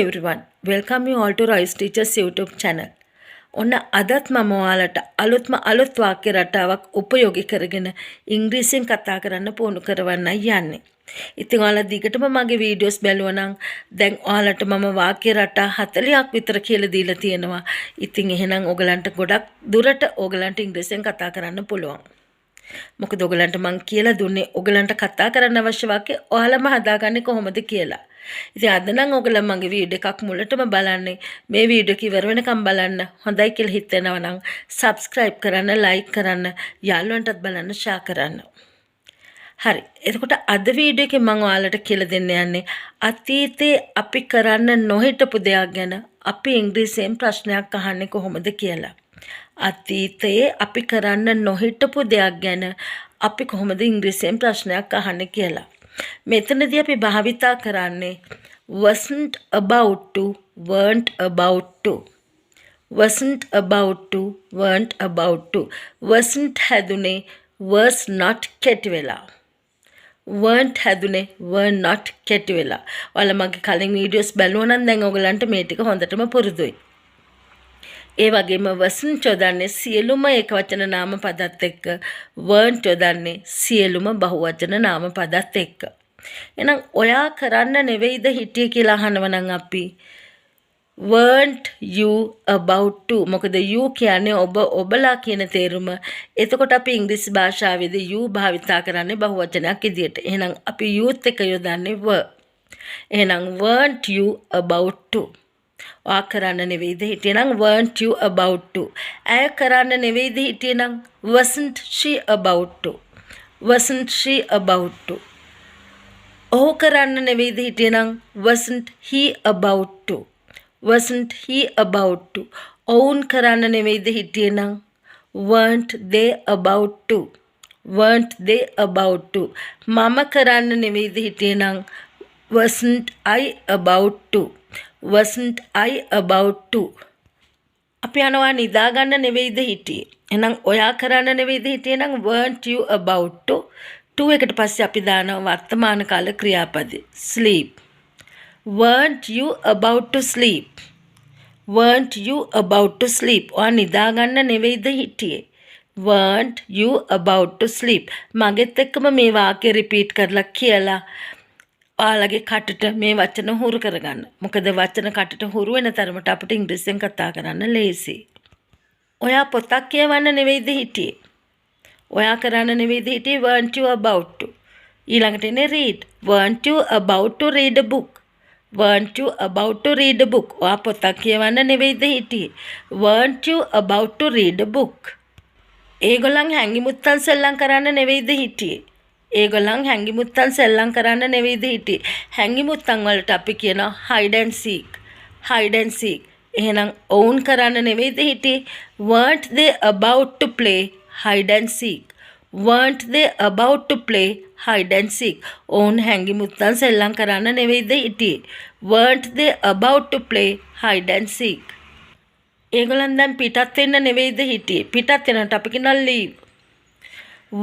everyone, welcome you all to Royce Teacher's YouTube channel. ඔන්න අදත් මම ඔයාලට අලුත් වාක්‍ය රටාවක් උපයෝගී කරගෙන ඉංග්‍රීසියෙන් කතා කරන්න පුහුණු කරවන්නයි යන්නේ. ඉතින් ඔයාලා දිගටම මගේ වීඩියෝස් බැලුවා නම් දැන් ඔයාලට මම වාක්‍ය රටා 40ක් විතර කියලා දීලා තියෙනවා. ඉතින් එහෙනම් ඔයගලන්ට ගොඩක් දුරට ඔයගලන්ට ඉංග්‍රීසියෙන් කතා කරන්න පුළුවන්. මොකද ඔයගලන්ට මම කියලා දුන්නේ ඔයගලන්ට කතා කරන්න අවශ්‍ය වාක්‍ය ඔයාලම හදාගන්නේ කොහොමද කියලා. ඉතින් අද නම් ඔයගොල්ලෝ මගේ වීඩියෝ එකක් මුලටම බලන්නේ මේ වීඩියෝ එක ඉවර වෙනකම් බලන්න හොඳයි කියලා හිතෙනවා නම් subscribe කරන්න like කරන්න යාළුවන්ටත් බලන්න share කරන්න. හරි. එතකොට අද වීඩියෝ එකේ මම ඔයාලට කියලා දෙන්න යන්නේ අතීතේ අපි කරන්න නොහිටපු දෙයක් ගැන අපි ඉංග්‍රීසියෙන් ප්‍රශ්නයක් අහන්නේ කොහොමද කියලා. අතීතයේ අපි කරන්න නොහිටපු දෙයක් ගැන අපි කොහොමද ඉංග්‍රීසියෙන් ප්‍රශ්නයක් අහන්නේ කියලා. මෙතනදී අපි භාවිතා කරන්නේ wasn't about to, weren't about to. wasn't about to, weren't about to. wasn't හැදුනේ was not කෙටි වෙලා. weren't හැදුනේ were not කෙටි වෙලා. ඔයාලා මගේ කලින් වීඩියෝස් බලුවා නම් දැන් ඔයගලන්ට මේ ටික හොඳටම පුරුදුයි. ඒ වගේම wasn't යොදන්නේ සියලුම ඒකවචන නාම පදත් එක්ක weren't යොදන්නේ සියලුම බහුවචන නාම පදත් එක්ක. එහෙනම් ඔයා කරන්න නෙවෙයිද හිටියේ කියලා අහනවා නම් අපි weren't you about to. මොකද you කියන්නේ ඔබලා කියන තේරුම. එතකොට අපි ඉංග්‍රීසි භාෂාවේදී you භාවිතා කරන්නේ බහුවචනයක් විදියට. එහෙනම් අපි youth එක යොදන්නේ were. එහෙනම් weren't you about to. ඔයා කරන්න නෙවෙයිද හිටියේ නම් weren't you about to. ඇය කරන්න නෙවෙයිද හිටියේ නම් wasn't she about to. wasn't she about to. ඔහු කරන්න නෙවෙයිද හිටියේ නම් wasn't he about to. wasn't he about to. ඔවුන් කරන්න නෙවෙයිද හිටියේ නම් weren't they about to. weren't they about to. මම කරන්න නෙවෙයිද හිටියේ නම් wasn't I about to. wasn't I about to. අපි යනවා නිදා ගන්න නෙවෙයිද හිටියේ. එහෙනම් ඔයා කරන්න නෙවෙයිද හිටියේ නම් weren't you about to. to එකට පස්සේ අපි දානවා වර්තමාන කාල ක්‍රියාපදේ sleep. weren't you about to sleep. weren't you about to sleep. ඔයා නිදා ගන්න නෙවෙයිද හිටියේ. weren't you about to sleep. මගෙත් එක්කම මේ වාක්‍ය රිපීට් කරලා කියලා ඔයාලගේ කටට මේ වචන හුරු කරගන්න. මොකද වචන කටට හුරු වෙන තරමට අපිට ඉංග්‍රීසියෙන් කතා කරන්න ලේසි. ඔයා පොතක් කියවන්න නෙවෙයිද හිටියේ. ඔයා කරන්න නෙවෙයිද හිටියේ weren't you about to. ඊළඟට එන්නේ read. weren't you about to read a book. weren't you about to read a book. ඔයා පොතක් කියවන්න නෙවෙයිද හිටියේ. weren't you about to read a book. ඒගොල්ලන් හැංගිමුත්තන් සෙල්ලම් කරන්න නෙවෙයිද හිටියේ. ඒගොල්ලන් හැංගිමුත්තන් සෙල්ලම් කරන්න නෙවෙයිද හිටියේ. හැංගිමුත්තන් වලට අපි කියනවා hide and seek. hide and seek. එහෙනම් ඔවුන් කරන්න නෙවෙයිද හිටියේ. weren't they about to play hide and seek. weren't they about to play hide and seek. ඔවුන් හැංගිමුත්තන් සෙල්ලම් කරන්න නෙවෙයිද හිටියේ. weren't they about to play hide and seek. ඒගොල්ලන් දැන් පිටත් වෙන්න නෙවෙයිද හිටියේ. පිටත් වෙනට අපි කියනවා leave.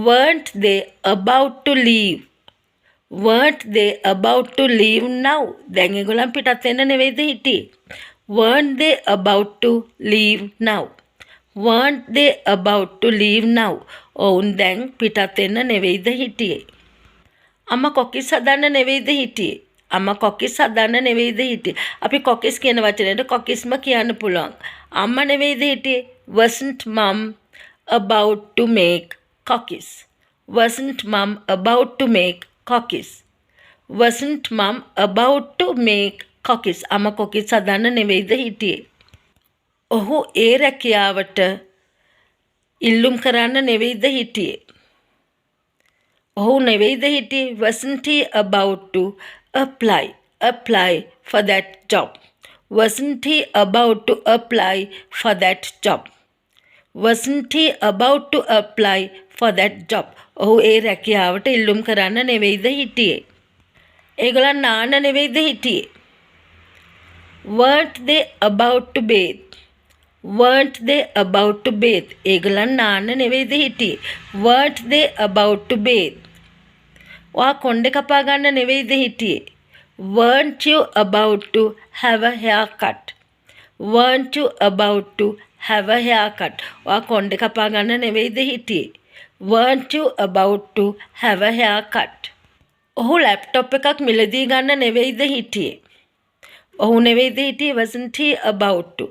weren't they about to leave. weren't they about to leave now. දැන් ඒගොල්ලන් පිටත් වෙන්න නෙවෙයිද හිටියේ. weren't they about to leave now. weren't they about to leave now. ඔවුන් දැන් පිටත් වෙන්න නෙවෙයිද හිටියේ. අම්මා කොකිස් හදන්න නෙවෙයිද හිටියේ. අම්මා කොකිස් හදන්න නෙවෙයිද හිටියේ. අපි කොකිස් කියන වචනේට කොකිස්ම කියන්න පුළුවන්. අම්මා නෙවෙයිද හිටියේ. wasn't mom about to make cookies. wasn't mom about to make cookies. wasn't mom about to make cookies. අම්මා කොකිස් හදන්න නෙවෙයිද හිටියේ. ඔහු ඒ රැකියාවට ඉල්ලුම් කරන්න නෙවෙයිද හිටියේ. ඔහු නෙවෙයිද හිටියේ. wasn't he about to apply for that job. wasn't he about to apply for that job. wasn't he about to apply for that job. ඔහු ඒ රැකියාවට ඉල්ලුම් කරන්න නෙවෙයිද හිටියේ. ඒගොල්ලන් නාන්න නෙවෙයිද හිටියේ. weren't they about to bathe. weren't they about to bathe. ඒගොල්ලන් නාන්න නෙවෙයිද හිටියේ. weren't they about to bathe. ඔයා කොණ්ඩේ කපා ගන්න නෙවෙයිද හිටියේ. Weren't you about to have a haircut? Weren't you about to have a haircut? ඔයා කොණ්ඩේ කපා ගන්න නෙවෙයිද හිටියේ? Weren't you about to have a haircut? ඔහු ලැප්ටොප් එකක් මිලදී ගන්න නෙවෙයිද හිටියේ? ඔහු නෙවෙයිද හිටියේ? Wasn't he about to?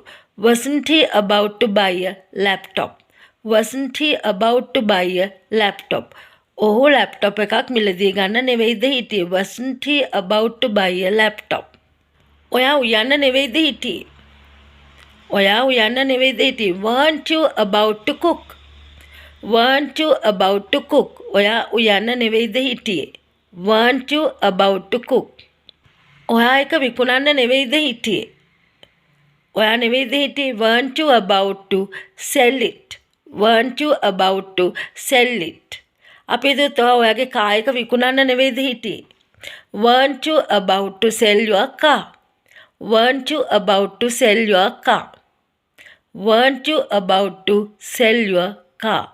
Wasn't he about to buy a laptop? Wasn't he about to buy a laptop? ඔහු ලැප්ටොප් එකක් මිලදී ගන්න නෙවෙයිද හිටියේ? Wasn't he about to buy a laptop? ඔයා උයන්න නෙවෙයිද හිටියේ? ඔයා උයන්න නෙවෙයිද හිටියේ? Weren't you about to cook? Weren't you about to cook? ඔයා උයන්න නෙවෙයිද හිටියේ? Weren't you about to cook? ඔයා එක විකුණන්න නෙවෙයිද හිටියේ? ඔයා නෙවෙයිද හිටියේ? Weren't you about to sell it? Weren't you about to sell it? අපි දුත් ඔයාගේ කාර් එක විකුණන්න නෙවෙයිද හිටියේ? Weren't you about to sell your car? Weren't you about to sell your car? Weren't you about to sell your car?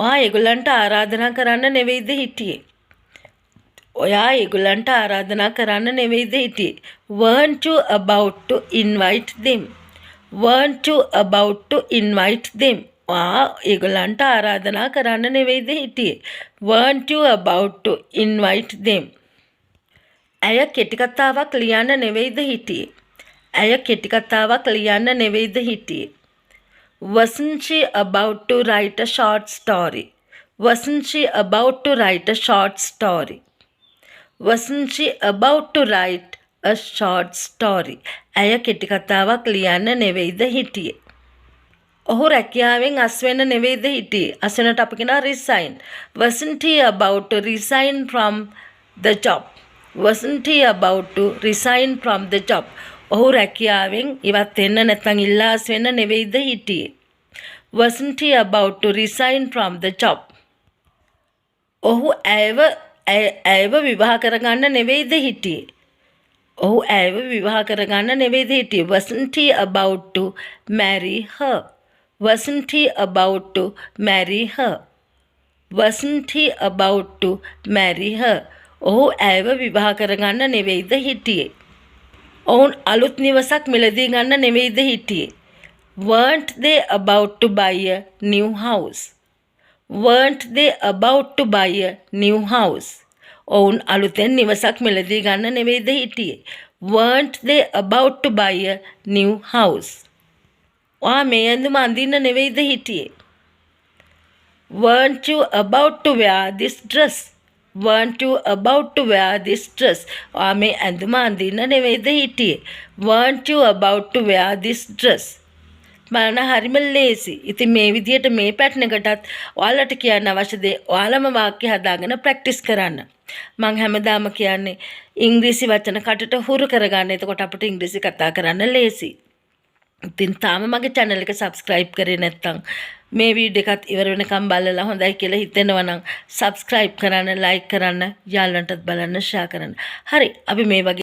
ඔයා ඒගොල්ලන්ට ආරාධනා කරන්න නෙවෙයිද හිටියේ? ඔයා ඒගොල්ලන්ට ආරාධනා කරන්න නෙවෙයිද හිටියේ? Weren't you about to invite them? Weren't you about to invite them? ඔයා ඒගොල්ලන්ට ආරාධනා කරන්න නෙවෙයිද හිටියේ? Weren't you about to invite them? ඇය කෙටි කතාවක් ලියන්න නෙවෙයිද හිටියේ? ඇය කෙටි කතාවක් ලියන්න නෙවෙයිද හිටියේ? Wasn't she about to write a short story? Wasn't she about to write a short story? Wasn't she about to write a short story? ඇය කෙටි කතාවක් ලියන්න නෙවෙයිද හිටියේ? ඔහු රැකියාවෙන් අස් වෙන්න නෙවෙයිද හිටියේ? අස් වෙනට අපි කියනවා resign. Wasn't he about to resign from the job? Wasn't he about to resign from the job? ඔහු රැකියාවෙන් ඉවත් වෙන්න නැත්නම් ඉල්ලාස් වෙන්න නෙවෙයිද හිටියේ? Wasn't he about to resign from the job? ඔහු ඇයව විවාහ කරගන්න නෙවෙයිද හිටියේ? ඔහු ඇයව විවාහ කරගන්න නෙවෙයිද හිටියේ? Wasn't he about to marry her? Wasn't he about to marry her? Wasn't he about to marry her? ඔහු ඇයව විවාහ කරගන්න නෙවෙයිද හිටියේ? ඔවුන් අලුත් නිවසක් මිලදී ගන්න නෙවෙයිද හිටියේ? Weren't they about to buy a new house? Weren't they about to buy a new house? ඔවුන් අලුතෙන් නිවසක් මිලදී ගන්න නෙවෙයිද හිටියේ? Weren't they about to buy a new house? ඔයා මේ ඇඳුම අඳින්න නෙවෙයිද හිටියේ? Weren't you about to wear this dress? Weren't you about to wear this dress? ඔයා මේ ඇඳුම අඳින්න නෙවෙයිද හිටියේ? Weren't you about to wear this dress? බලන්න හරිම ලේසි. ඉතින් මේ විදිහට මේ පැටර්න් එකටත් ඔයාලට කියන්න අවශ්‍ය දේ ඔයාලම වාක්‍ය හදාගෙන ප්‍රැක්ටිස් කරන්න. මම හැමදාම කියන්නේ ඉංග්‍රීසි වචන කටට හුරු කරගන්න. එතකොට අපිට ඉංග්‍රීසි කතා කරන්න ලේසි. ඉතින් තාම මගේ channel එක subscribe කරේ නැත්නම් මේ වීඩියෝ එකත් ඉවර වෙනකම් බලලා හොඳයි කියලා හිතෙනවා නම් subscribe කරන්න, like කරන්න, යාළුවන්ටත් බලන්න, share කරන්න. හරි. අපි මේ වගේ